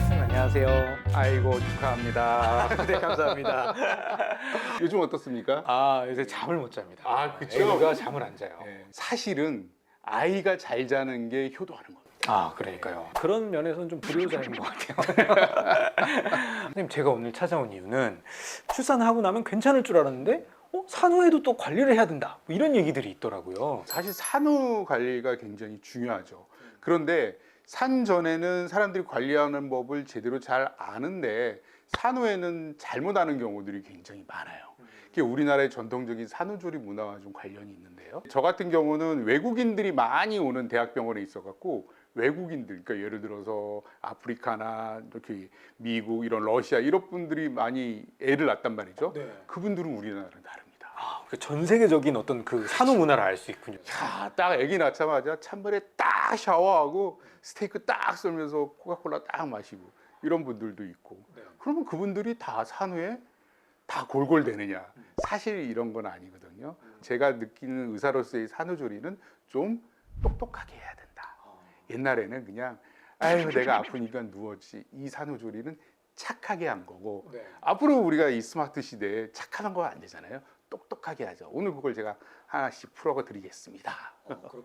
안녕하세요. 아이고 축하합니다. 네, 감사합니다. 요즘 어떻습니까? 요새 잠을 못 잡니다. 그쵸? 애가 잠을 안 자요. 사실은 아이가 잘 자는 게 효도하는 겁니다. 그러니까요. 그런 면에서는 좀 불효자인 것 같아요. 선생님, 제가 오늘 찾아온 이유는 출산하고 나면 괜찮을 줄 알았는데 산후에도 또 관리를 해야 된다, 뭐 이런 얘기들이 있더라고요. 사실 산후 관리가 굉장히 중요하죠. 그런데 산 전에는 사람들이 관리하는 법을 제대로 잘 아는데 산후에는 잘못 아는 경우들이 굉장히 많아요. 그게 우리나라의 전통적인 산후조리 문화와 좀 관련이 있는데요. 저 같은 경우는 외국인들이 많이 오는 대학병원에 있어갖고 외국인들, 그러니까 예를 들어서 아프리카나 이렇게 미국, 이런 러시아 이런 분들이 많이 애를 낳단 말이죠. 네. 그분들은 우리나라랑 다릅니다. 전 세계적인 어떤 그 산후 문화를 알 수 있군요. 딱 아기 낳자마자 찬물에 딱 샤워하고 스테이크 딱 썰면서 코카콜라 딱 마시고 이런 분들도 있고. 그러면 그분들이 다 산후에 다 골골대느냐? 사실 이런 건 아니거든요. 제가 느끼는 의사로서의 산후조리는 좀 똑똑하게 해야 된다. 옛날에는 그냥 아유 내가 아프니까 누웠지. 이 산후조리는 착하게 한 거고, 앞으로 우리가 이 스마트 시대에 착한 거 안 되잖아요. 똑똑하게 하죠. 오늘 그걸 제가 하나씩 풀어 드리겠습니다.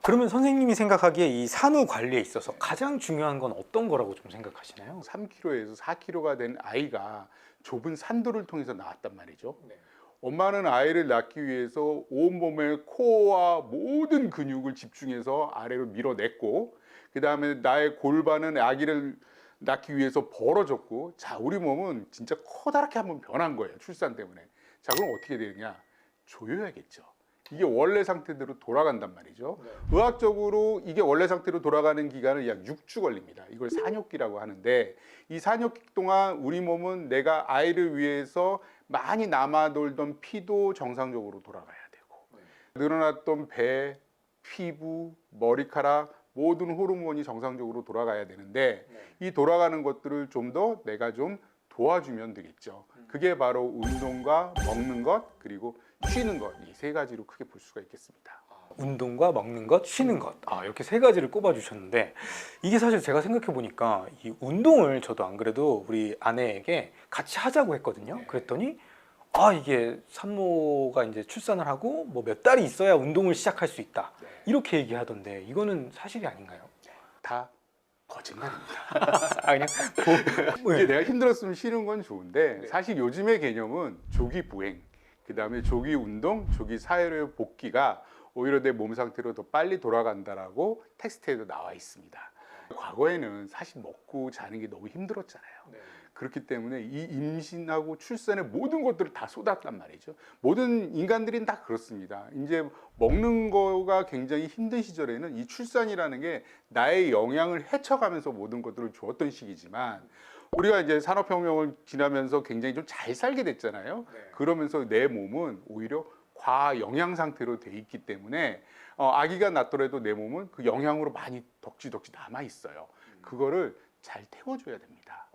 그러면 선생님이 생각하기에 이 산후 관리에 있어서 가장 중요한 건 어떤 거라고 좀 생각하시나요? 3kg에서 4kg가 된 아이가 좁은 산도를 통해서 나왔단 말이죠. 엄마는 아이를 낳기 위해서 온몸의 코어와 모든 근육을 집중해서 아래로 밀어냈고, 그 다음에 나의 골반은 아기를 낳기 위해서 벌어졌고, 자, 우리 몸은 진짜 커다랗게 한번 변한 거예요. 출산 때문에. 자, 그럼 어떻게 되느냐? 조여야겠죠. 이게 원래 상태대로 돌아간단 말이죠. 의학적으로 이게 원래 상태로 돌아가는 기간은 약 6주 걸립니다. 이걸 산욕기라고 하는데, 이 산욕기 동안 우리 몸은 내가 아이를 위해서 많이 남아 돌던 피도 정상적으로 돌아가야 되고, 늘어났던 배, 피부, 머리카락 모든 호르몬이 정상적으로 돌아가야 되는데, 이 돌아가는 것들을 좀 더 내가 좀 도와주면 되겠죠. 그게 바로 운동과 먹는 것, 그리고 쉬는 것, 이 세 가지로 크게 볼 수가 있겠습니다. 운동과 먹는 것, 쉬는 것, 이렇게 세 가지를 꼽아주셨는데, 이게 사실 제가 생각해 보니까 이 운동을 저도 안 그래도 우리 아내에게 같이 하자고 했거든요. 그랬더니 이게 산모가 이제 출산을 하고 뭐 몇 달이 있어야 운동을 시작할 수 있다, 이렇게 얘기하던데 이거는 사실이 아닌가요? 다 거짓말입니다. 그냥 이게 내가 힘들었으면 쉬는 건 좋은데, 사실 요즘의 개념은 조기 부행, 그 다음에 조기 운동, 조기 사회로의 복귀가 오히려 내 몸 상태로 더 빨리 돌아간다라고 텍스트에도 나와 있습니다. 과거에는 사실 먹고 자는 게 너무 힘들었잖아요. 그렇기 때문에 이 임신하고 출산의 모든 것들을 다 쏟았단 말이죠. 모든 인간들은 다 그렇습니다. 이제 먹는 거가 굉장히 힘든 시절에는 이 출산이라는 게 나의 영양을 헤쳐가면서 모든 것들을 주었던 시기지만, 우리가 이제 산업혁명을 지나면서 굉장히 좀 잘 살게 됐잖아요. 그러면서 내 몸은 오히려 과영양 상태로 돼 있기 때문에 아기가 낳더라도 내 몸은 그 영양으로 많이 덕지덕지 남아 있어요. 그거를 잘 태워줘야 됩니다.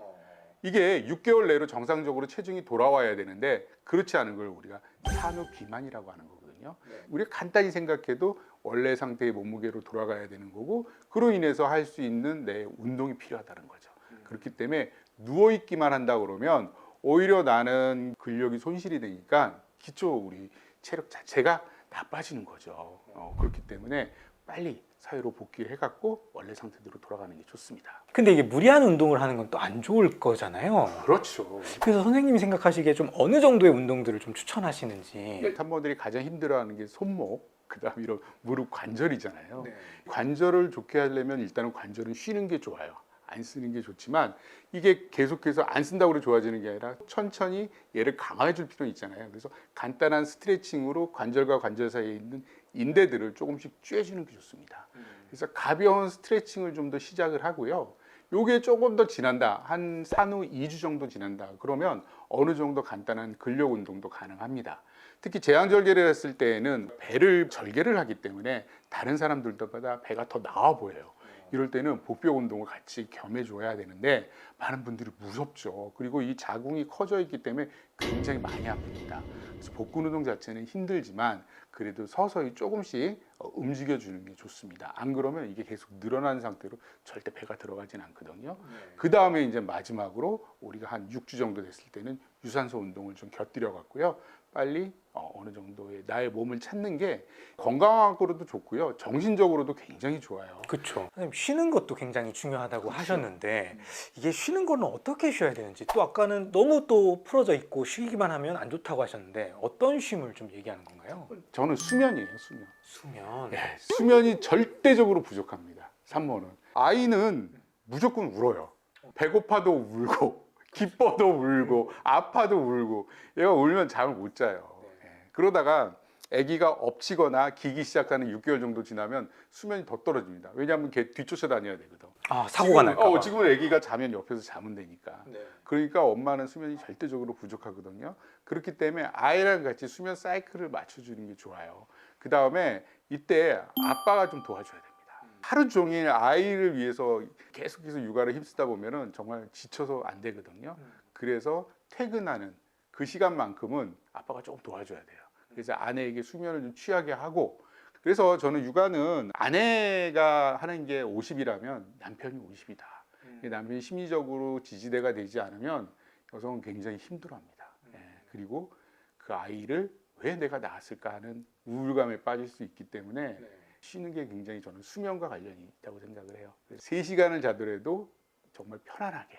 이게 6개월 내로 정상적으로 체중이 돌아와야 되는데, 그렇지 않은 걸 우리가 산후 비만이라고 하는 거거든요. 우리가 간단히 생각해도 원래 상태의 몸무게로 돌아가야 되는 거고, 그로 인해서 할 수 있는 내 운동이 필요하다는 거죠. 그렇기 때문에 누워있기만 한다 그러면 오히려 나는 근력이 손실이 되니까 기초 우리 체력 자체가 나빠지는 거죠. 그렇기 때문에 빨리 사회로 복귀를 해갖고 원래 상태대로 돌아가는 게 좋습니다. 근데 이게 무리한 운동을 하는 건 또 안 좋을 거잖아요. 그렇죠. 그래서 선생님이 생각하시기에 좀 어느 정도의 운동들을 좀 추천하시는지. 산모들이 가장 힘들어하는 게 손목, 그다음 이런 무릎 관절이잖아요. 관절을 좋게 하려면 일단은 관절은 쉬는 게 좋아요. 안 쓰는 게 좋지만, 이게 계속해서 안 쓴다고 좋아지는 게 아니라 천천히 얘를 강화해 줄 필요는 있잖아요. 그래서 간단한 스트레칭으로 관절과 관절 사이에 있는 인대들을 조금씩 쬐주는 게 좋습니다. 그래서 가벼운 스트레칭을 좀 더 시작을 하고요. 요게 조금 더 지난다, 한 산후 2주 정도 지난다 그러면 어느 정도 간단한 근력 운동도 가능합니다. 특히 제왕절개를 했을 때에는 배를 절개를 하기 때문에 다른 사람들보다 배가 더 나와 보여요. 이럴 때는 복벽 운동을 같이 겸해 줘야 되는데, 많은 분들이 무섭죠. 그리고 이 자궁이 커져 있기 때문에 굉장히 많이 아픕니다. 그래서 복근 운동 자체는 힘들지만 그래도 서서히 조금씩 움직여주는 게 좋습니다. 안 그러면 이게 계속 늘어난 상태로 절대 배가 들어가진 않거든요. 그 다음에 이제 마지막으로 우리가 한 6주 정도 됐을 때는 유산소 운동을 좀 곁들여 갖고요. 빨리 어느 정도의 나의 몸을 찾는 게 건강학으로도 좋고요. 정신적으로도 굉장히 좋아요. 그렇죠. 선생님, 쉬는 것도 굉장히 중요하다고 하셨는데 이게 쉬는 거는 어떻게 쉬어야 되는지, 또 아까는 너무 또 풀어져 있고 쉬기만 하면 안 좋다고 하셨는데 어떤 쉼을 좀 얘기하는 건가요? 저는 수면이에요, 수면. 수면. 네, 수면이 절대적으로 부족합니다. 산모는. 아이는 무조건 울어요. 배고파도 울고 기뻐도 울고 아파도 울고 얘가 울면 잠을 못 자요. 예. 그러다가 아기가 엎치거나 기기 시작하는 6개월 정도 지나면 수면이 더 떨어집니다. 왜냐하면 걔 뒤쫓아 다녀야 되거든. 아, 사고가 날까 봐. 지금은 아기가 자면 옆에서 자면 되니까. 네. 그러니까 엄마는 수면이 절대적으로 부족하거든요. 그렇기 때문에 아이랑 같이 수면 사이클을 맞춰주는 게 좋아요. 그 다음에 이때 아빠가 좀 도와줘야 됩니다. 하루 종일 아이를 위해서 계속해서 육아를 힘쓰다 보면은 정말 지쳐서 안 되거든요. 그래서 퇴근하는 그 시간만큼은 아빠가 조금 도와줘야 돼요. 그래서 아내에게 수면을 좀 취하게 하고, 그래서 저는 육아는 아내가 하는 게 50이라면 남편이 50이다. 남편이 심리적으로 지지대가 되지 않으면 여성은 굉장히 힘들어합니다. 예, 그리고 그 아이를 왜 내가 낳았을까 하는 우울감에 빠질 수 있기 때문에 쉬는 게 굉장히 저는 수면과 관련이 있다고 생각을 해요. 3시간을 자더라도 정말 편안하게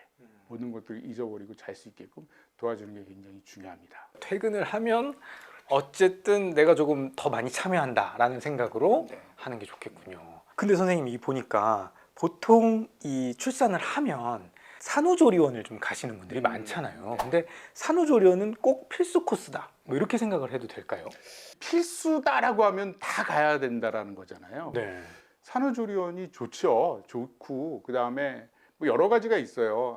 모든 것들을 잊어버리고 잘 수 있게끔 도와주는 게 굉장히 중요합니다. 퇴근을 하면 어쨌든 내가 조금 더 많이 참여한다라는 생각으로 하는 게 좋겠군요. 근데 선생님, 이 보니까 보통 이 출산을 하면 산후조리원을 좀 가시는 분들이 많잖아요. 근데 산후조리원은 꼭 필수 코스다, 뭐 이렇게 생각을 해도 될까요? 필수다라고 하면 다 가야 된다라는 거잖아요. 네. 산후조리원이 좋죠. 좋고 그 다음에 뭐 여러 가지가 있어요.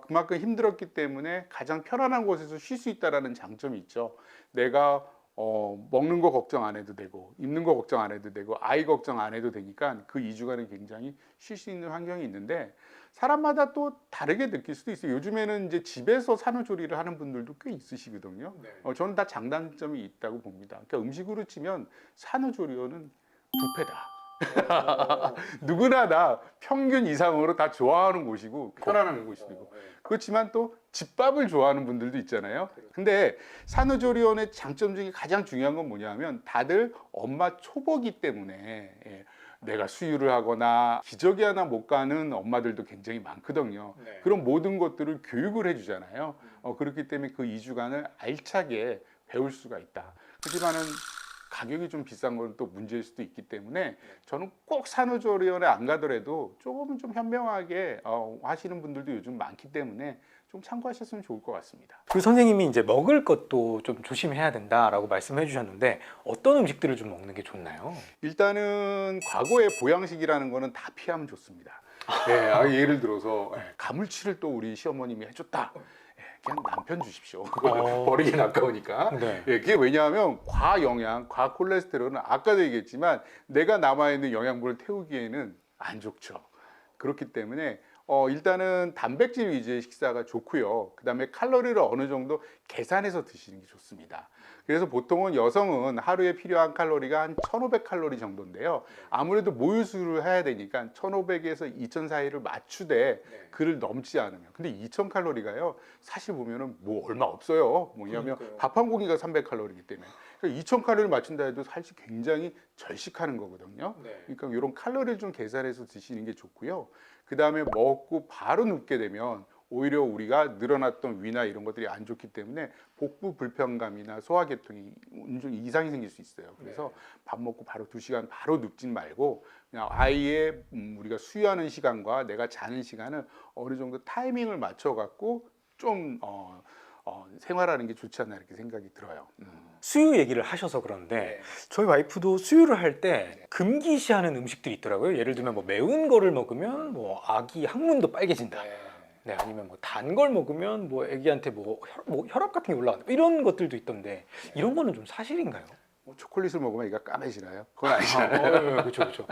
그만큼 힘들었기 때문에 가장 편안한 곳에서 쉴 수 있다라는 장점이 있죠. 내가 먹는 거 걱정 안 해도 되고 입는 거 걱정 안 해도 되고 아이 걱정 안 해도 되니까 그 2주간은 굉장히 쉴 수 있는 환경이 있는데, 사람마다 또 다르게 느낄 수도 있어요. 요즘에는 이제 집에서 산후조리를 하는 분들도 꽤 있으시거든요. 저는 다 장단점이 있다고 봅니다. 그러니까 음식으로 치면 산후조리원은 뷔페다. 누구나 다 평균 이상으로 다 좋아하는 곳이고 편안한 곳이고, 그렇지만 또 집밥을 좋아하는 분들도 있잖아요. 근데 산후조리원의 장점 중에 가장 중요한 건 뭐냐면 다들 엄마 초보기 때문에 내가 수유를 하거나 기저귀 하나 못 가는 엄마들도 굉장히 많거든요. 그런 모든 것들을 교육을 해주잖아요. 그렇기 때문에 그 2주간을 알차게 배울 수가 있다. 하지만은 가격이 좀 비싼 건 또 문제일 수도 있기 때문에 저는 꼭 산후조리원에 안 가더라도 조금은 좀 현명하게 하시는 분들도 요즘 많기 때문에 좀 참고하셨으면 좋을 것 같습니다. 그 선생님이 이제 먹을 것도 좀 조심해야 된다라고 말씀해 주셨는데 어떤 음식들을 좀 먹는 게 좋나요? 일단은 과거의 보양식이라는 거는 다 피하면 좋습니다. 예를 들어서 가물치를 또 우리 시어머님이 해줬다. 그냥 남편 주십시오. 버리긴 아까우니까. 네. 그게 왜냐하면 과영양, 과콜레스테롤은 아까도 얘기했지만 내가 남아있는 영양분을 태우기에는 안 좋죠. 그렇기 때문에 일단은 단백질 위주의 식사가 좋고요. 그 다음에 칼로리를 어느 정도 계산해서 드시는 게 좋습니다. 그래서 보통은 여성은 하루에 필요한 칼로리가 한 1500칼로리 정도인데요. 아무래도 모유수유를 해야 되니까 1500에서 2000 사이를 맞추되 그를 넘지 않으면. 근데 2000칼로리가요, 사실 보면은 뭐 얼마 없어요. 뭐냐면 밥 한 공기가 300칼로리이기 때문에. 그러니까 2000칼로리를 맞춘다 해도 사실 굉장히 절식하는 거거든요. 그러니까 이런 칼로리를 좀 계산해서 드시는 게 좋고요. 그 다음에 먹고 바로 눕게 되면 오히려 우리가 늘어났던 위나 이런 것들이 안 좋기 때문에 복부 불편감이나 소화계통이 좀 이상이 생길 수 있어요. 그래서 밥 먹고 바로 2시간 바로 눕진 말고 그냥 아이의 우리가 수유하는 시간과 내가 자는 시간을 어느 정도 타이밍을 맞춰 갖고 좀 생활하는 게 좋지 않나 이렇게 생각이 들어요. 수유 얘기를 하셔서 그런데 저희 와이프도 수유를 할 때 금기시하는 음식들이 있더라고요. 예를 들면 뭐 매운 거를 먹으면 뭐 아기 항문도 빨개진다. 네, 아니면 뭐 단 걸 먹으면 뭐 아기한테 뭐 혈압 같은 게 올라간다. 이런 것들도 있던데 이런 거는 좀 사실인가요? 초콜릿을 먹으면 이가 까매지나요? 그건 아니잖아요. 그렇죠, 그렇죠.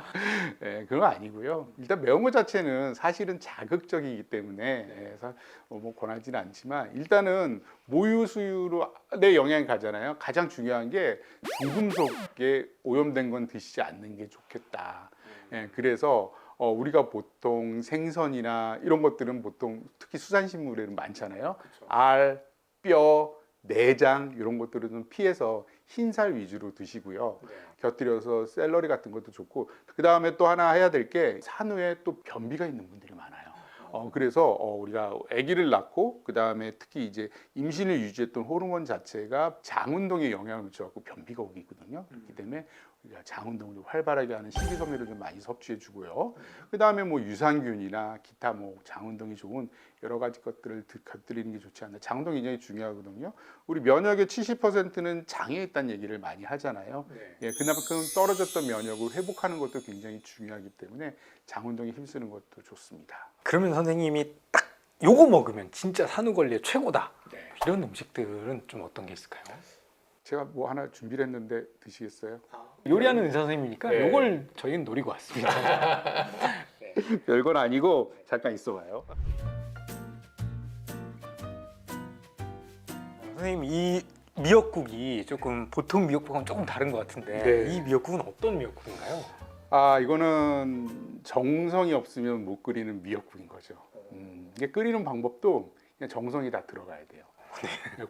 네, 그건 아니고요. 일단 매운 것 자체는 사실은 자극적이기 때문에 뭐 권하지는 않지만 일단은 모유 수유로 내 영향이 가잖아요. 가장 중요한 게 중금속에 오염된 건 드시지 않는 게 좋겠다. 그래서 우리가 보통 생선이나 이런 것들은 보통 특히 수산식물에는 많잖아요. 알, 뼈, 내장 이런 것들은 좀 피해서 흰살 위주로 드시고요. 곁들여서 샐러리 같은 것도 좋고 그 다음에 또 하나 해야 될 게 산후에 또 변비가 있는 분들이 많아요. 그래서 우리가 아기를 낳고 그 다음에 특히 이제 임신을 유지했던 호르몬 자체가 장 운동에 영향을 미쳐갖고 변비가 오거든요. 그렇기 때문에 우리가 장 운동을 좀 활발하게 하는 식이섬유를 좀 많이 섭취해 주고요. 그 다음에 뭐 유산균이나 기타 뭐 장 운동이 좋은 여러 가지 것들을 곁들이는 게 좋지 않나. 장 운동 굉장히 중요하거든요. 우리 면역의 70%는 장에 있다는 얘기를 많이 하잖아요. 그만큼 떨어졌던 면역을 회복하는 것도 굉장히 중요하기 때문에 장 운동에 힘쓰는 것도 좋습니다. 그러면 선생님이 딱 요거 먹으면 진짜 산후 관리에 최고다. 이런 음식들은 좀 어떤 게 있을까요? 제가 뭐 하나 준비를 했는데 드시겠어요? 요리하는 의사 선생님이니까 네. 요걸 저희는 노리고 왔습니다. 별건 아니고 잠깐 있어봐요. 선생님 이 미역국이 조금 보통 미역국하고는 조금 다른 것 같은데 네. 이 미역국은 어떤 미역국인가요? 이거는 정성이 없으면 못 끓이는 미역국인 거죠. 이게 끓이는 방법도 그냥 정성이 다 들어가야 돼요.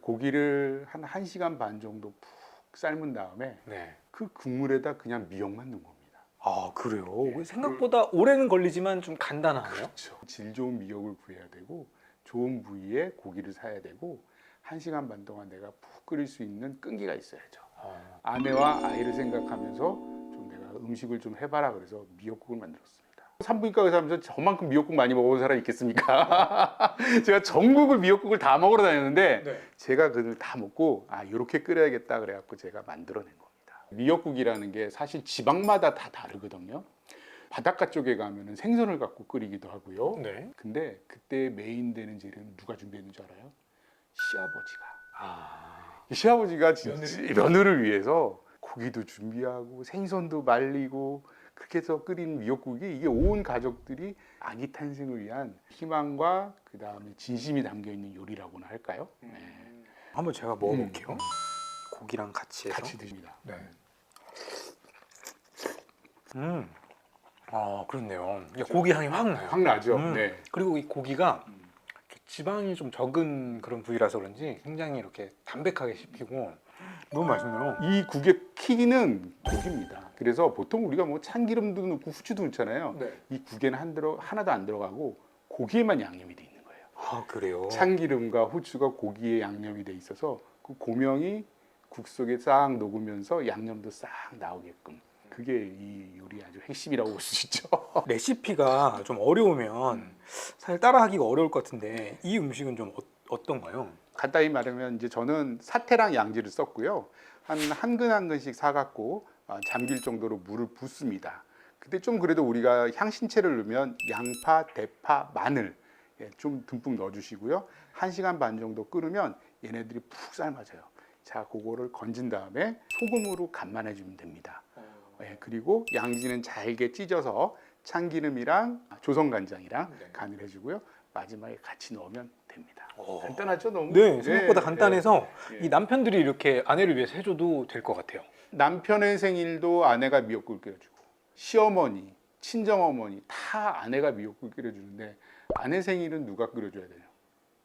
고기를 한 1시간 반 정도 푹 삶은 다음에 네. 그 국물에다 그냥 미역만 넣은 겁니다. 아 그래요? 생각보다 오래는 걸리지만 좀 간단하네요. 그렇죠. 질 좋은 미역을 구해야 되고 좋은 부위에 고기를 사야 되고 1시간 반 동안 내가 푹 끓일 수 있는 끈기가 있어야죠. 아내와 아이를 생각하면서 좀 내가 음식을 좀 해봐라 그래서 미역국을 만들었습니다. 산부인과 의사하면서 저만큼 미역국 많이 먹어본 사람 있겠습니까? 제가 전국을 미역국을 다 먹으러 다녔는데 제가 그걸 다 먹고 이렇게 끓여야겠다 그래갖고 제가 만들어낸 겁니다. 미역국이라는 게 사실 지방마다 다 다르거든요. 바닷가 쪽에 가면은 생선을 갖고 끓이기도 하고요. 네. 근데 그때 메인 되는 재료는 누가 준비했는 줄 알아요? 시아버지가. 이 시아버지가 진짜 며느리를 위해서 고기도 준비하고 생선도 말리고 그렇게 해서 끓인 미역국이 이게 온 가족들이 아기 탄생을 위한 희망과 그 다음에 진심이 담겨 있는 요리라고나 할까요? 한번 제가 먹어볼게요. 고기랑 같이 해서. 같이 드십니다. 네. 그렇네요. 고기 향이 확 나요. 확 나죠. 네. 그리고 이 고기가 지방이 좀 적은 그런 부위라서 그런지 굉장히 이렇게 담백하게 씹히고 너무 맛있네요. 이 국의 키는 고기입니다. 그래서 보통 우리가 뭐 참기름도 넣고 후추도 넣잖아요. 이 국에는 하나도 안 들어가고 고기에만 양념이 돼 있는 거예요. 아 그래요? 참기름과 후추가 고기에 양념이 돼 있어서 그 고명이 국 속에 싹 녹으면서 양념도 싹 나오게끔. 그게 이 요리의 아주 핵심이라고 볼 수 있죠. 레시피가 좀 어려우면 사실 따라하기가 어려울 것 같은데 이 음식은 좀 어떤가요? 간단히 말하면 이제 저는 사태랑 양지를 썼고요. 한 근 한 근씩 사갖고 잠길 정도로 물을 붓습니다. 근데 좀 그래도 우리가 향신채를 넣으면 양파, 대파, 마늘 좀 듬뿍 넣어주시고요. 1시간 반 정도 끓으면 얘네들이 푹 삶아져요. 자, 그거를 건진 다음에 소금으로 간만 해주면 됩니다. 그리고 양지는 잘게 찢어서 참기름이랑 조선간장이랑 간을 해주고요. 마지막에 같이 넣으면 됩니다. 간단하죠, 너무? 네, 생각보다 간단해서 네. 이 남편들이 이렇게 아내를 위해서 해줘도 될 것 같아요. 남편의 생일도 아내가 미역국을 끓여주고 시어머니, 친정어머니 다 아내가 미역국을 끓여주는데 아내 생일은 누가 끓여줘야 돼요?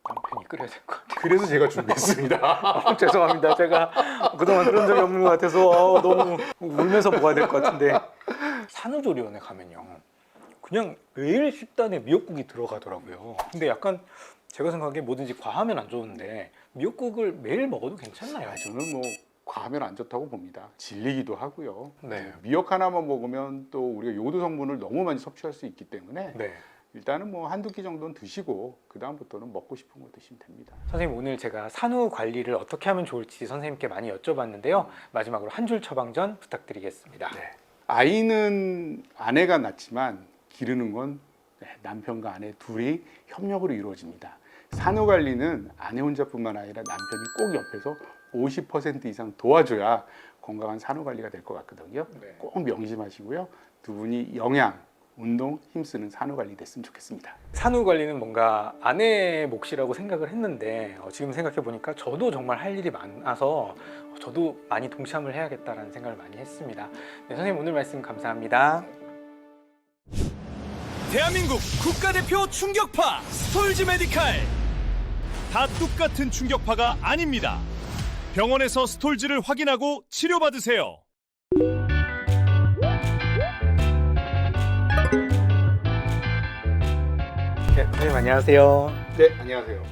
남편이 끓여야 될 것 같아요. 그래서 제가 준비했습니다. 죄송합니다. 제가 그동안 그런 적이 없는 것 같아서 너무 울면서 먹어야 될 것 같은데 산후조리원에 가면요 그냥 매일 식단에 미역국이 들어가더라고요. 근데 약간 제가 생각하기에 뭐든지 과하면 안 좋은데 미역국을 매일 먹어도 괜찮나요? 저는 뭐 과하면 안 좋다고 봅니다. 질리기도 하고요. 네. 미역 하나만 먹으면 또 우리가 요도 성분을 너무 많이 섭취할 수 있기 때문에 네. 일단은 뭐 한두 끼 정도는 드시고 그 다음부터는 먹고 싶은 거 드시면 됩니다. 선생님 오늘 제가 산후 관리를 어떻게 하면 좋을지 선생님께 많이 여쭤봤는데요. 마지막으로 한 줄 처방전 부탁드리겠습니다. 아이는 아내가 낳지만 기르는 건 남편과 아내 둘이 협력으로 이루어집니다. 산후 관리는 아내 혼자뿐만 아니라 남편이 꼭 옆에서 50% 이상 도와줘야 건강한 산후 관리가 될 것 같거든요. 네. 꼭 명심하시고요. 두 분이 영양, 운동, 힘쓰는 산후 관리 됐으면 좋겠습니다. 산후 관리는 뭔가 아내의 몫이라고 생각을 했는데 지금 생각해 보니까 저도 정말 할 일이 많아서 저도 많이 동참을 해야겠다라는 생각을 많이 했습니다. 네, 선생님 오늘 말씀 감사합니다. 대한민국 국가대표 충격파 스톨즈 메디칼. 다 똑같은 충격파가 아닙니다. 병원에서 스톨즈를 확인하고 치료받으세요. 네, 선생님 안녕하세요. 네, 안녕하세요.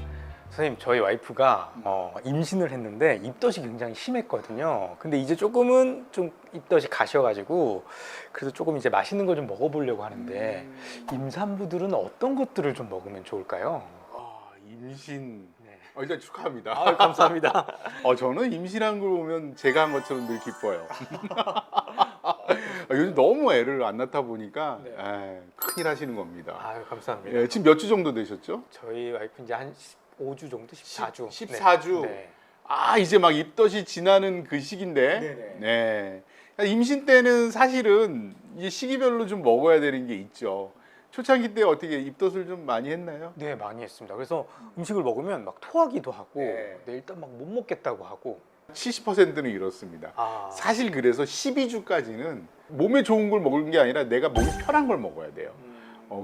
선생님 저희 와이프가 임신을 했는데 입덧이 굉장히 심했거든요. 근데 이제 조금은 좀 입덧이 가셔가지고 그래서 조금 이제 맛있는 거 좀 먹어보려고 하는데 임산부들은 어떤 것들을 좀 먹으면 좋을까요? 임신. 네. 일단 축하합니다. 감사합니다. 저는 임신한 걸 보면 제가 한 것처럼 늘 기뻐요. 요즘 너무 애를 안 낳다 보니까 네. 큰일 하시는 겁니다. 아유 감사합니다. 예, 지금 몇 주 정도 되셨죠? 저희 와이프 이제 한 15주 정도, 14주. 14주. 네. 이제 막 입덧이 지나는 그 시기인데. 네네. 네. 임신 때는 사실은 이 시기별로 좀 먹어야 되는 게 있죠. 초창기 때 어떻게 입덧을 좀 많이 했나요? 네, 많이 했습니다. 그래서 음식을 먹으면 막 토하기도 하고, 네. 일단 막 못 먹겠다고 하고. 70%는 이렇습니다. 사실 그래서 12주까지는 몸에 좋은 걸 먹는 게 아니라 내가 몸이 편한 걸 먹어야 돼요.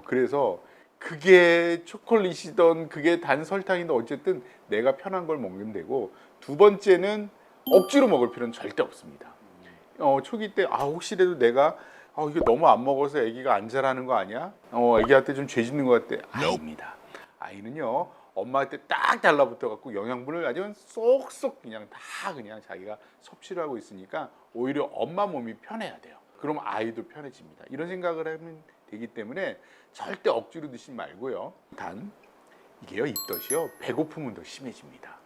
그래서 그게 초콜릿이든 그게 단 설탕이든 어쨌든 내가 편한 걸 먹으면 되고, 두 번째는 억지로 먹을 필요는 절대 없습니다. 초기 때 혹시라도 내가 이게 너무 안 먹어서 아기가 안 자라는 거 아니야? 아기한테 좀 죄 짓는 것 같아. 아닙니다. 아이는요 엄마한테 딱 달라붙어 갖고 영양분을 아주 쏙쏙 그냥 다 그냥 자기가 섭취를 하고 있으니까 오히려 엄마 몸이 편해야 돼요. 그럼 아이도 편해집니다. 이런 생각을 하면 되기 때문에 절대 억지로 드시지 말고요. 단 이게요 입덧이요 배고프면 더 심해집니다.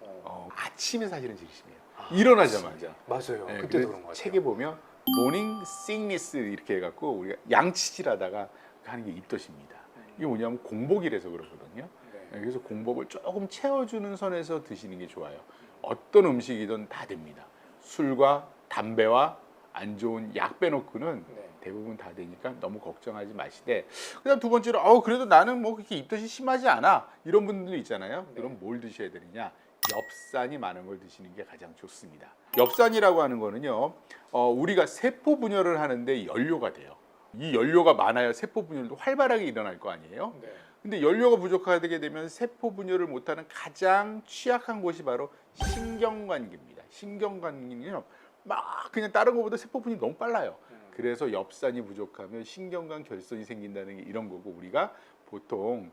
아침에 사실은 제일 심해요. 일어나자마자. 맞아요. 네, 그때도 그래서 그런 것 같아요. 책에 보면 모닝 시크니스 이렇게 해갖고 우리가 양치질하다가 하는 게 입덧입니다. 이게 뭐냐면 공복이라서 그러거든요. 네. 그래서 공복을 조금 채워주는 선에서 드시는 게 좋아요. 어떤 음식이든 다 됩니다. 술과 담배와 안 좋은 약 빼놓고는 네. 대부분 다 되니까 너무 걱정하지 마시되, 그다음 두 번째로 그래도 나는 뭐 그렇게 입덧이 심하지 않아 이런 분들 있잖아요. 네. 그럼 뭘 드셔야 되느냐? 엽산이 많은 걸 드시는 게 가장 좋습니다. 엽산이라고 하는 거는요, 우리가 세포 분열을 하는데 연료가 돼요. 이 연료가 많아야 세포 분열도 활발하게 일어날 거 아니에요. 네. 근데 연료가 부족하게 되면 세포 분열을 못하는 가장 취약한 곳이 바로 신경관계입니다. 신경관계는요, 막 그냥 다른 것보다 세포 분열이 너무 빨라요. 그래서 엽산이 부족하면 신경관 결손이 생긴다는 게 이런 거고, 우리가 보통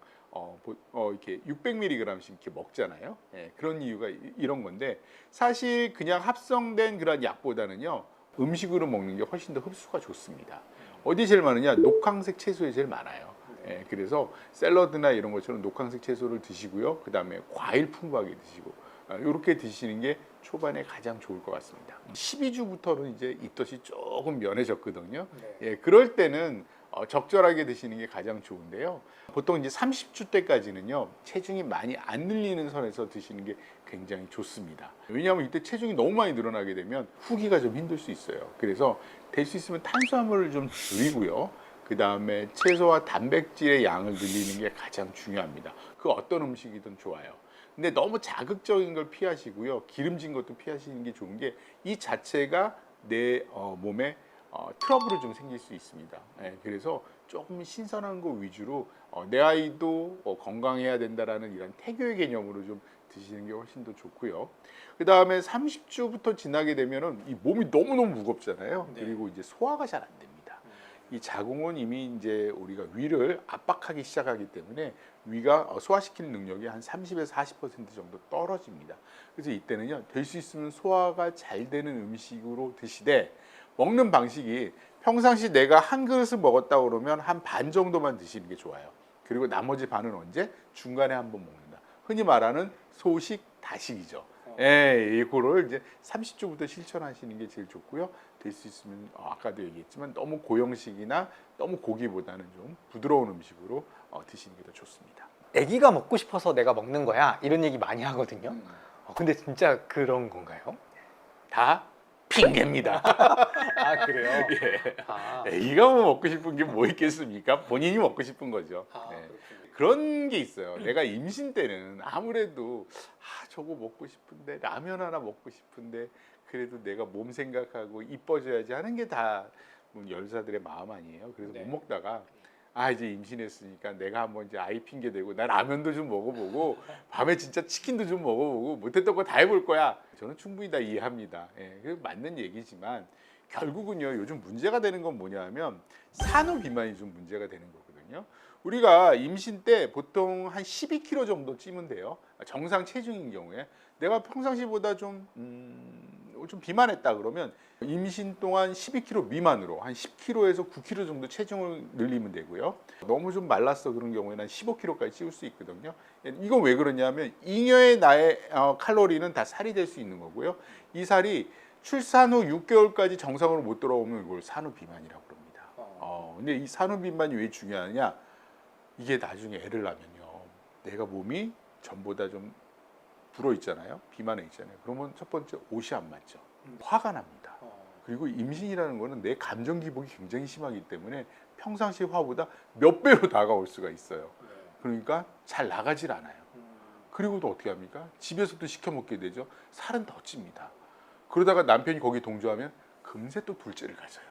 이렇게 600mg씩 이렇게 먹잖아요. 그런 이유가 이런 건데, 사실 그냥 합성된 그런 약보다는요 음식으로 먹는 게 훨씬 더 흡수가 좋습니다. 어디 제일 많으냐? 녹황색 채소에 제일 많아요. 그래서 샐러드나 이런 것처럼 녹황색 채소를 드시고요. 그 다음에 과일 풍부하게 드시고 이렇게 드시는 게 초반에 가장 좋을 것 같습니다. 12주부터는 이제 입덧이 조금 면해졌거든요. 그럴 때는 적절하게 드시는 게 가장 좋은데요. 보통 이제 30주 때까지는요 체중이 많이 안 늘리는 선에서 드시는 게 굉장히 좋습니다. 왜냐하면 이때 체중이 너무 많이 늘어나게 되면 후기가 좀 힘들 수 있어요. 그래서 될 수 있으면 탄수화물을 좀 줄이고요. 그 다음에 채소와 단백질의 양을 늘리는 게 가장 중요합니다. 그 어떤 음식이든 좋아요. 근데 너무 자극적인 걸 피하시고요. 기름진 것도 피하시는 게 좋은 게, 이 자체가 내 몸에 트러블이 좀 생길 수 있습니다. 그래서 조금 신선한 거 위주로 내 아이도 건강해야 된다라는 이런 태교의 개념으로 좀 드시는 게 훨씬 더 좋고요. 그 다음에 30주부터 지나게 되면은 이 몸이 너무너무 무겁잖아요. 네. 그리고 이제 소화가 잘 안 됩니다. 이 자궁은 이미 이제 우리가 위를 압박하기 시작하기 때문에 위가 소화시키는 능력이 한 30에서 40% 정도 떨어집니다. 그래서 이때는요 될 수 있으면 소화가 잘 되는 음식으로 드시되, 먹는 방식이 평상시 내가 한 그릇을 먹었다 그러면 한 반 정도만 드시는 게 좋아요. 그리고 나머지 반은 언제? 중간에 한번 먹는다. 흔히 말하는 소식 다식이죠. 이거를 이제 30주부터 실천하시는 게 제일 좋고요. 될 수 있으면 아까도 얘기했지만 너무 고형식이나 너무 고기보다는 좀 부드러운 음식으로 드시는 게 더 좋습니다. 아기가 먹고 싶어서 내가 먹는 거야 이런 얘기 많이 하거든요. 근데 진짜 그런 건가요? 다 핑계입니다. 아 그래요? 예. 아, 애기가 뭐 먹고 싶은 게 뭐 있겠습니까? 본인이 먹고 싶은 거죠. 아, 예. 그렇군요. 그런 게 있어요. 내가 임신 때는 아무래도 저거 먹고 싶은데 라면 하나 먹고 싶은데 그래도 내가 몸 생각하고 이뻐져야지 하는 게 다 여자들의 마음 아니에요. 그래서 네. 못 먹다가 이제 임신했으니까 내가 한번 이제 아이 핑계 대고 나 라면도 좀 먹어보고 밤에 진짜 치킨도 좀 먹어보고 못했던 거 다 해볼 거야. 저는 충분히 다 이해합니다. 예, 그 맞는 얘기지만 결국은요 요즘 문제가 되는 건 뭐냐면 산후 비만이 좀 문제가 되는 거거든요. 우리가 임신 때 보통 한 12kg 정도 찌면 돼요. 정상 체중인 경우에 내가 평상시보다 좀 비만했다 그러면 임신 동안 12kg 미만으로 한 10kg에서 9kg 정도 체중을 늘리면 되고요. 너무 좀 말랐어 그런 경우에는 한 15kg까지 찌울 수 있거든요. 이건 왜 그러냐면 잉여의 나의 칼로리는 다 살이 될 수 있는 거고요. 이 살이 출산 후 6개월까지 정상으로 못 돌아오면 이걸 산후 비만이라고 그럽니다. 근데 이 산후 비만이 왜 중요하냐? 이게 나중에 애를 낳으면요. 내가 몸이 전보다 좀 불어 있잖아요. 비만해 있잖아요. 그러면 첫 번째 옷이 안 맞죠. 화가 납니다. 그리고 임신이라는 거는 내 감정 기복이 굉장히 심하기 때문에 평상시 화보다 몇 배로 다가올 수가 있어요. 그러니까 잘 나가질 않아요. 그리고 또 어떻게 합니까? 집에서도 시켜 먹게 되죠. 살은 더 찝니다. 그러다가 남편이 거기 동조하면 금세 또 둘째를 가져요.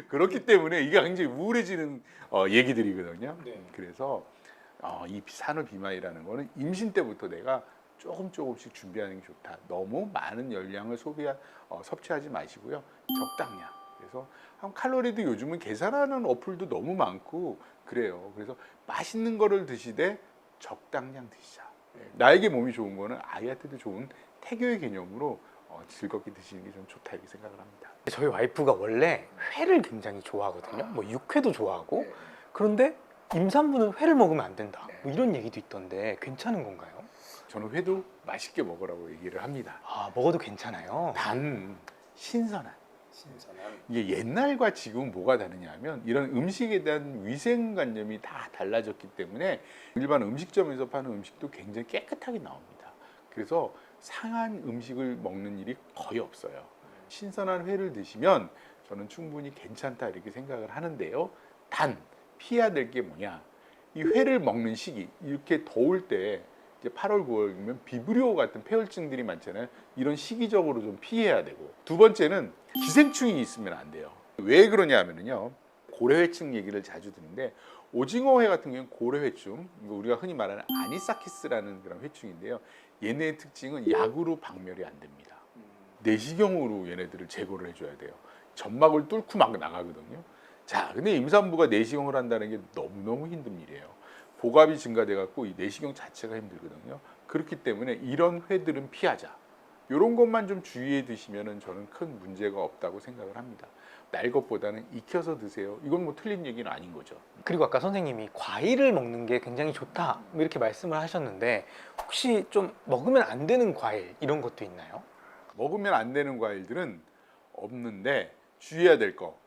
그렇기 때문에 이게 굉장히 우울해지는 얘기들이거든요. 네. 그래서 이 산후 비만이라는 거는 임신 때부터 내가 조금씩 준비하는 게 좋다. 너무 많은 열량을 섭취하지 마시고요. 적당량. 그래서 칼로리도 요즘은 계산하는 어플도 너무 많고 그래요. 그래서 맛있는 거를 드시되 적당량 드시자. 나에게 몸이 좋은 거는 아이한테도 좋은 태교의 개념으로 즐겁게 드시는 게 좀 좋다 이렇게 생각을 합니다. 저희 와이프가 원래 회를 굉장히 좋아하거든요. 뭐 육회도 좋아하고. 그런데 임산부는 회를 먹으면 안 된다. 뭐 이런 얘기도 있던데 괜찮은 건가요? 저는 회도 맛있게 먹으라고 얘기를 합니다. 아, 먹어도 괜찮아요. 단 신선한. 신선한. 이게 옛날과 지금 뭐가 다르냐면 이런 음식에 대한 위생관념이 다 달라졌기 때문에 일반 음식점에서 파는 음식도 굉장히 깨끗하게 나옵니다. 그래서 상한 음식을 먹는 일이 거의 없어요. 신선한 회를 드시면 저는 충분히 괜찮다 이렇게 생각을 하는데요. 단 피해야 될 게 뭐냐? 이 회를 먹는 시기 이렇게 더울 때 이제 8월 9월이면 비브리오 같은 폐혈증들이 많잖아요. 이런 시기적으로 좀 피해야 되고 두 번째는 기생충이 있으면 안 돼요. 왜 그러냐면요. 고래회충 얘기를 자주 듣는데 오징어회 같은 경우는 고래회충, 우리가 흔히 말하는 아니사키스라는 그런 회충인데요. 얘네의 특징은 약으로 박멸이 안 됩니다. 내시경으로 얘네들을 제거를 해줘야 돼요. 점막을 뚫고 막 나가거든요. 자, 근데 임산부가 내시경을 한다는 게 너무너무 힘든 일이에요. 복압이 증가돼 갖고 이 내시경 자체가 힘들거든요. 그렇기 때문에 이런 회들은 피하자. 이런 것만 좀 주의해 드시면은 저는 큰 문제가 없다고 생각을 합니다. 날 것보다는 익혀서 드세요. 이건 뭐 틀린 얘기는 아닌 거죠. 그리고 아까 선생님이 과일을 먹는 게 굉장히 좋다 뭐 이렇게 말씀을 하셨는데 혹시 좀 먹으면 안 되는 과일 이런 것도 있나요? 먹으면 안 되는 과일들은 없는데 주의해야 될 거.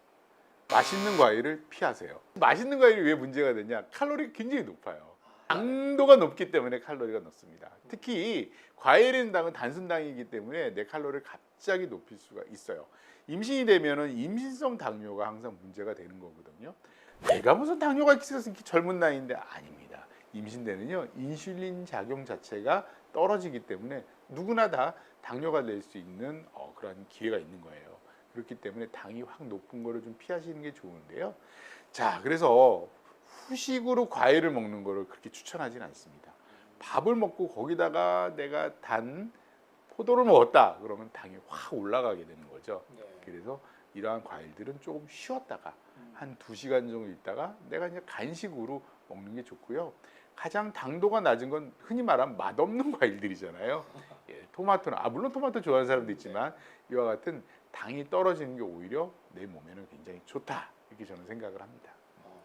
맛있는 과일을 피하세요. 맛있는 과일이 왜 문제가 되냐? 칼로리가 굉장히 높아요. 당도가 높기 때문에 칼로리가 높습니다. 특히 과일의 당은 단순당이기 때문에 내 칼로리를 갑자기 높일 수가 있어요. 임신이 되면은 임신성 당뇨가 항상 문제가 되는 거거든요. 내가 무슨 당뇨가 있어서 이렇게 젊은 나이인데 아닙니다. 임신 때는요 인슐린 작용 자체가 떨어지기 때문에 누구나 다 당뇨가 될 수 있는 그런 기회가 있는 거예요. 그렇기 때문에 당이 확 높은 거를 좀 피하시는 게 좋은데요. 자, 그래서 후식으로 과일을 먹는 거를 그렇게 추천하지는 않습니다. 밥을 먹고 거기다가 내가 단 포도를 먹었다 그러면 당이 확 올라가게 되는 거죠. 그래서 이러한 과일들은 조금 쉬었다가 한 2시간 정도 있다가 내가 이제 간식으로 먹는 게 좋고요. 가장 당도가 낮은 건 흔히 말하면 맛없는 과일들이잖아요. 토마토는 물론 토마토 좋아하는 사람도 있지만 이와 같은 당이 떨어지는 게 오히려 내 몸에는 굉장히 좋다 이렇게 저는 생각을 합니다.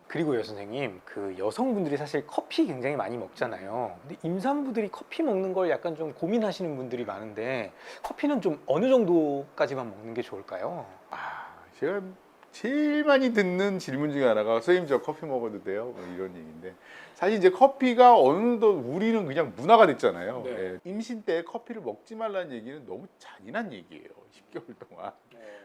그리고요 선생님 그 여성분들이 사실 커피 굉장히 많이 먹잖아요. 근데 임산부들이 커피 먹는 걸 약간 좀 고민하시는 분들이 많은데 커피는 좀 어느 정도까지만 먹는 게 좋을까요? 제가 제일 많이 듣는 질문 중에 하나가 선생님 저 커피 먹어도 돼요? 뭐 이런 얘기인데 사실 이제 커피가 어느덧 우리는 그냥 문화가 됐잖아요. 네. 예, 임신 때 커피를 먹지 말라는 얘기는 너무 잔인한 얘기예요. 10개월 동안.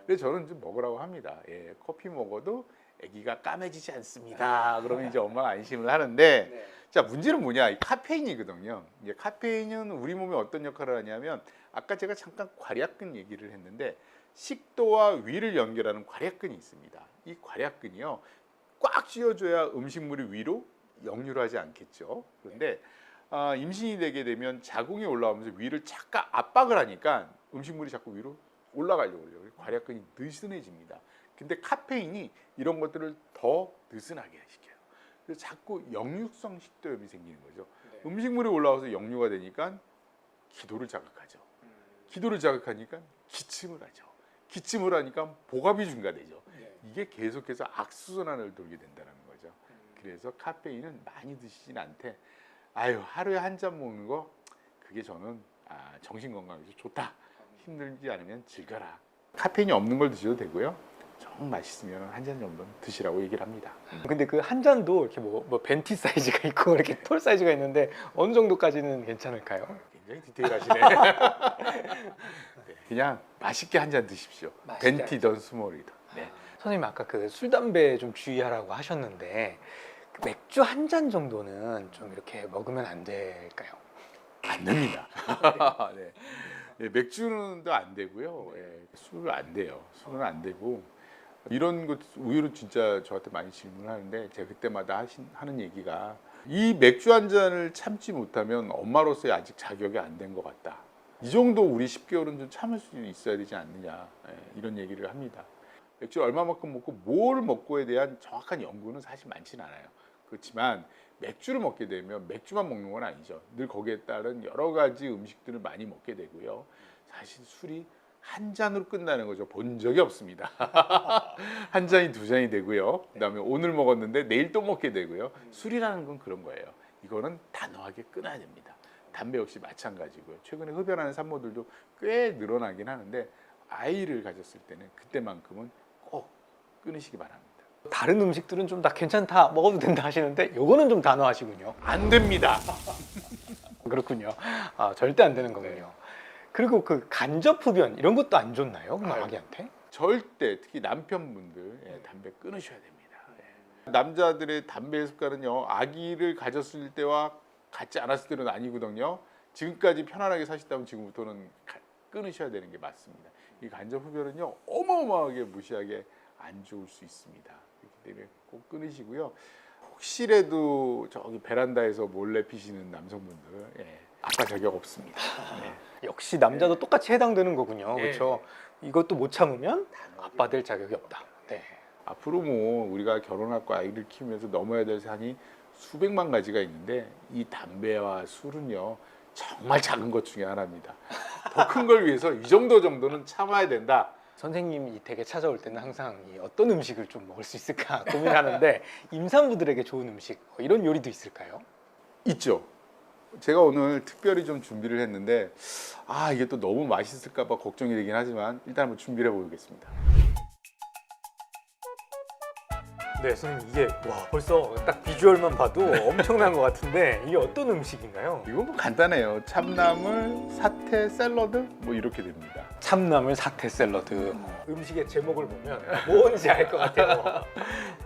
그래서 저는 좀 먹으라고 합니다. 예, 커피 먹어도 아기가 까매지지 않습니다. 그러면 이제 엄마가 안심을 하는데 자 문제는 뭐냐? 이 카페인이거든요. 이제 카페인은 우리 몸에 어떤 역할을 하냐면 아까 제가 잠깐 괄약근 얘기를 했는데 식도와 위를 연결하는 괄약근이 있습니다. 이 괄약근이요 꽉 쥐어줘야 음식물이 위로 역류를 하지 않겠죠. 그런데 임신이 되게 되면 자궁이 올라오면서 위를 잠깐 압박을 하니까 음식물이 자꾸 위로 올라가려고 해요. 괄약근이 느슨해집니다. 근데 카페인이 이런 것들을 더 느슨하게 시켜요. 그래서 자꾸 역류성 식도염이 생기는 거죠. 음식물이 올라와서 역류가 되니까 기도를 자극하죠. 기도를 자극하니까 기침을 하죠. 기침을 하니까 복압이 증가되죠. 이게 계속해서 악순환을 돌게 된다는 거죠. 그래서 카페인은 많이 드시진 않되 아유 하루에 한 잔 먹는 거 그게 저는 정신 건강에서 좋다. 힘들지 않으면 즐겨라. 카페인이 없는 걸 드셔도 되고요. 정 맛있으면 한 잔 정도는 드시라고 얘기를 합니다. 근데 그 한 잔도 이렇게 뭐 벤티 사이즈가 있고 이렇게 톨 사이즈가 있는데 어느 정도까지는 괜찮을까요? 굉장히 디테일하시네. 네, 그냥 맛있게 한 잔 드십시오. 맛있게 벤티든 스몰이든. 네. 선생님 아까 그 술 담배 좀 주의하라고 하셨는데 그 맥주 한 잔 정도는 좀 이렇게 먹으면 안 될까요? 안 됩니다. 네. 네, 맥주는 또 안 되고요. 예, 술은 안 돼요. 술은 안 되고 이런 것 의외로 진짜 저한테 많이 질문하는데 제가 그때마다 하는 얘기가 이 맥주 한 잔을 참지 못하면 엄마로서의 아직 자격이 안 된 것 같다. 이 정도 우리 10개월은 좀 참을 수 있어야 되지 않느냐 이런 얘기를 합니다. 맥주를 얼마만큼 먹고 뭘 먹고에 대한 정확한 연구는 사실 많지는 않아요. 그렇지만 맥주를 먹게 되면 맥주만 먹는 건 아니죠. 늘 거기에 따른 여러 가지 음식들을 많이 먹게 되고요. 사실 술이 한 잔으로 끝나는 거죠. 본 적이 없습니다. 한 잔이 두 잔이 되고요. 그다음에 오늘 먹었는데 내일 또 먹게 되고요. 술이라는 건 그런 거예요. 이거는 단호하게 끊어야 됩니다. 담배 역시 마찬가지고요. 최근에 흡연하는 산모들도 꽤 늘어나긴 하는데 아이를 가졌을 때는 그때만큼은 꼭 끊으시기 바랍니다. 다른 음식들은 좀 다 괜찮다 먹어도 된다 하시는데 요거는 좀 단호하시군요. 안 됩니다. 그렇군요. 절대 안 되는 거군요. 그리고 그 간접 흡연 이런 것도 안 좋나요? 아기한테? 절대 특히 남편분들 담배 끊으셔야 됩니다. 남자들의 담배 습관은요 아기를 가졌을 때와 같지 않았을 때는 아니거든요. 지금까지 편안하게 사셨다면 지금부터는 끊으셔야 되는 게 맞습니다. 이 간접 흡연은요 어마어마하게 무시하게 안 좋을 수 있습니다. 그렇기 때문에 꼭 끊으시고요. 혹시라도 저기 베란다에서 몰래 피시는 남성분들 아빠 자격 없습니다. 역시 남자도 똑같이 해당되는 거군요. 그렇죠? 이것도 못 참으면 아빠 될 자격이 없다. 네. 앞으로 뭐 우리가 결혼하고 아이를 키우면서 넘어야 될 산이 수백만 가지가 있는데 이 담배와 술은요 정말 작은 것 중에 하나입니다. 더 큰 걸 위해서 이 정도는 참아야 된다. 선생님 이 댁에 찾아올 때는 항상 이 어떤 음식을 좀 먹을 수 있을까 고민하는데 임산부들에게 좋은 음식 이런 요리도 있을까요? 있죠. 제가 오늘 특별히 좀 준비를 했는데 이게 또 너무 맛있을까 봐 걱정이 되긴 하지만 일단 한번 준비를 해보겠습니다. 네, 선생님 이게 벌써 딱 비주얼만 봐도 엄청난 것 같은데 이게 어떤 음식인가요? 이거 뭐 간단해요. 참나물, 사태, 샐러드 뭐 이렇게 됩니다. 참나물 사태 샐러드. 음식의 제목을 보면 뭔지 알 것 같아요.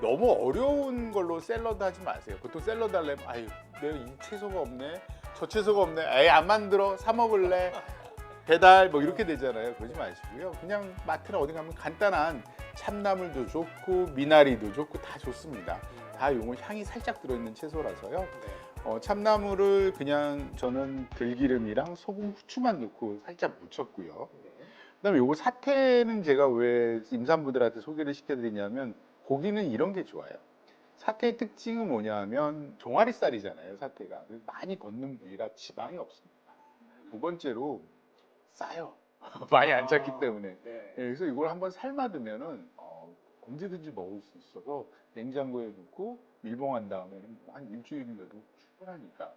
너무 어려운 걸로 샐러드 하지 마세요. 보통 샐러드 하려면 내가 이 채소가 없네, 저 채소가 없네, 안 만들어, 사 먹을래, 배달 뭐 이렇게 되잖아요. 그러지 마시고요. 그냥 마트나 어디 가면 간단한 참나물도 좋고 미나리도 좋고 다 좋습니다. 다 요거 향이 살짝 들어있는 채소라서요. 참나물을 그냥 저는 들기름이랑 소금, 후추만 넣고 살짝 무쳤고요. 그다음에 요거 사태는 제가 왜 임산부들한테 소개를 시켜드리냐면 고기는 이런 게 좋아요. 사태의 특징은 뭐냐면 종아리살이잖아요. 사태가 많이 걷는 부위라 지방이 없습니다. 두 번째로 싸요. 많이 안 찼기 때문에. 그래서 이걸 한번 삶아두면은 언제든지 먹을 수 있어서 냉장고에 넣고 밀봉한 다음에는 한 일주일이라도 충분하니까.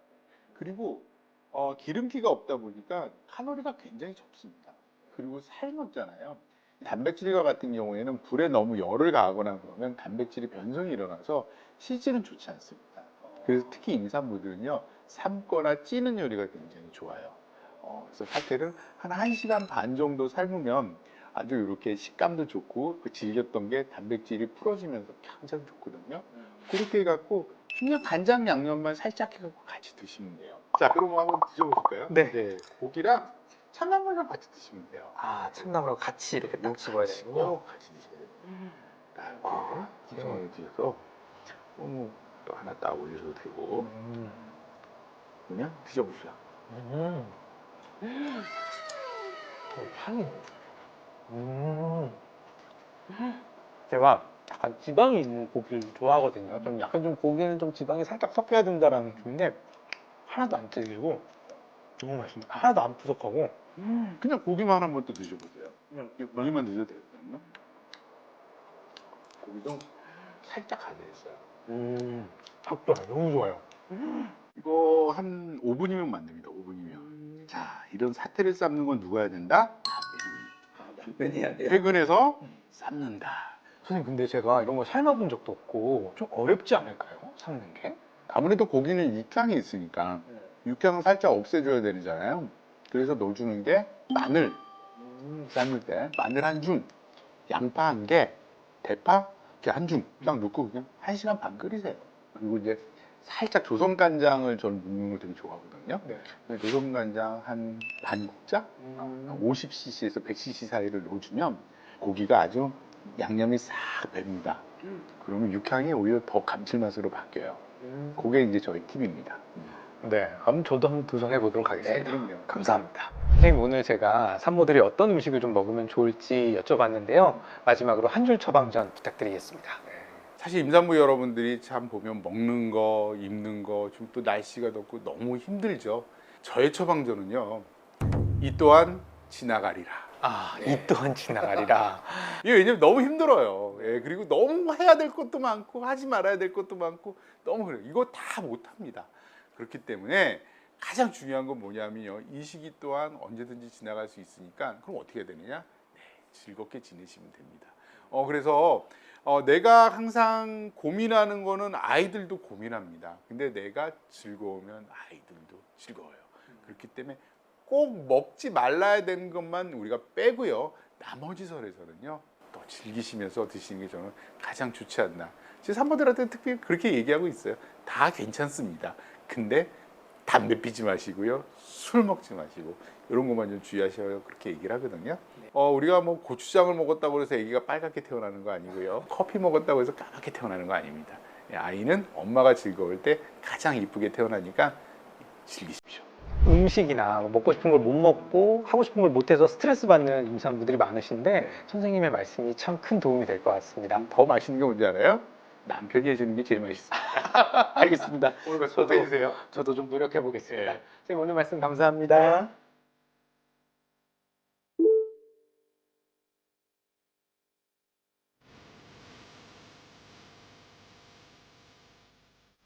그리고 기름기가 없다 보니까 칼로리가 굉장히 적습니다. 그리고 삶았잖아요. 단백질과 같은 경우에는 불에 너무 열을 가하거나 그러면 단백질이 변성이 일어나서 실질은 좋지 않습니다. 그래서 특히 임산부들은요, 삶거나 찌는 요리가 굉장히 좋아요. 그래서 사태를 한 1시간 반 정도 삶으면 아주 이렇게 식감도 좋고 그 질겼던 게 단백질이 풀어지면서 굉장히 좋거든요. 그렇게 해갖고 그냥 간장 양념만 살짝 해갖고 같이 드시면 돼요. 자, 그럼 한번 드셔보실까요? 네. 고기랑 참나물이랑 같이 드시면 돼요. 아, 참나물하고 같이 이렇게 딱 집어야 되는군요. 같이 드셔야 돼요. 이렇게 뒤에서 또 하나 딱 올려도 되고 그냥 드셔보세요. 향이. 제가 약간 지방이 있는 고기를 좋아하거든요. 좀 약간 좀 고기는 좀 지방이 살짝 섞여야 된다라는 느낌인데 하나도 안 질기고 너무 맛있습니다. 하나도 안 푸석하고. 그냥 고기만 한번 또 드셔보세요. 그냥 고기만 드셔도 되거든요. 고기도 살짝 간을 했어요. 닭도 너무 좋아요. 이거 한 5분이면 만듭니다. 5분이면. 자, 이런 사태를 삶는 건 누가 해야 된다? 남편이 해야 돼요. 퇴근해서 삶는다. 선생님, 근데 제가 이런 거 삶아본 적도 없고 좀 어렵지 않을까요? 삶는 게? 아무래도 고기는 육향이 있으니까 육향을 살짝 없애줘야 되잖아요. 그래서 넣어주는 게 마늘. 삶을 때 마늘 한 줌, 양파 한 개, 대파 이렇게 한 줌 딱 넣고 그냥 1시간 반 끓이세요. 그리고 이제 살짝 조선간장을 저는 넣는 걸 되게 좋아하거든요. 네. 조선간장 한 반 국자, 50cc에서 100cc 사이를 넣어주면 고기가 아주 양념이 싹 뱄니다. 그러면 육향이 오히려 더 감칠맛으로 바뀌어요. 그게 이제 저희 팁입니다. 네, 그럼 저도 한번 도전해 보도록 하겠습니다. 그럼요. 감사합니다. 선생님, 오늘 제가 산모들이 어떤 음식을 좀 먹으면 좋을지 여쭤봤는데요. 마지막으로 한 줄 처방전 부탁드리겠습니다. 사실 임산부 여러분들이 참 보면 먹는 거, 입는 거, 지금 또 날씨가 덥고 너무 힘들죠. 저의 처방전은요, 이 또한 지나가리라. 아, 이 또한 지나가리라. 이게 왜냐면 너무 힘들어요. 예, 그리고 너무 해야 될 것도 많고 하지 말아야 될 것도 많고 너무 그래요. 이거 다 못합니다. 그렇기 때문에 가장 중요한 건 뭐냐면요, 이 시기 또한 언제든지 지나갈 수 있으니까 그럼 어떻게 해야 되느냐? 네, 즐겁게 지내시면 됩니다. 그래서 내가 항상 고민하는 거는 아이들도 고민합니다. 근데 내가 즐거우면 아이들도 즐거워요. 그렇기 때문에 꼭 먹지 말아야 되는 것만 우리가 빼고요, 나머지 설에서는요 또 즐기시면서 드시는 게 저는 가장 좋지 않나. 제 산모들한테 특히 그렇게 얘기하고 있어요. 다 괜찮습니다. 근데 담배 피지 마시고요, 술 먹지 마시고 이런 것만 좀 주의하셔요. 그렇게 얘기를 하거든요. 우리가 뭐 고추장을 먹었다고 해서 아기가 빨갛게 태어나는 거 아니고요, 커피 먹었다고 해서 까맣게 태어나는 거 아닙니다. 아이는 엄마가 즐거울 때 가장 이쁘게 태어나니까 즐기십시오. 음식이나 먹고 싶은 걸 못 먹고 하고 싶은 걸 못해서 스트레스 받는 임산부들이 많으신데 선생님의 말씀이 참 큰 도움이 될 것 같습니다. 더 맛있는 게 뭔지 알아요? 남편이 해주는 게 제일 맛있습니다. 알겠습니다. 오늘 꼭 해주세요. 저도 좀 노력해 보겠습니다. 예. 선생님, 오늘 말씀 감사합니다.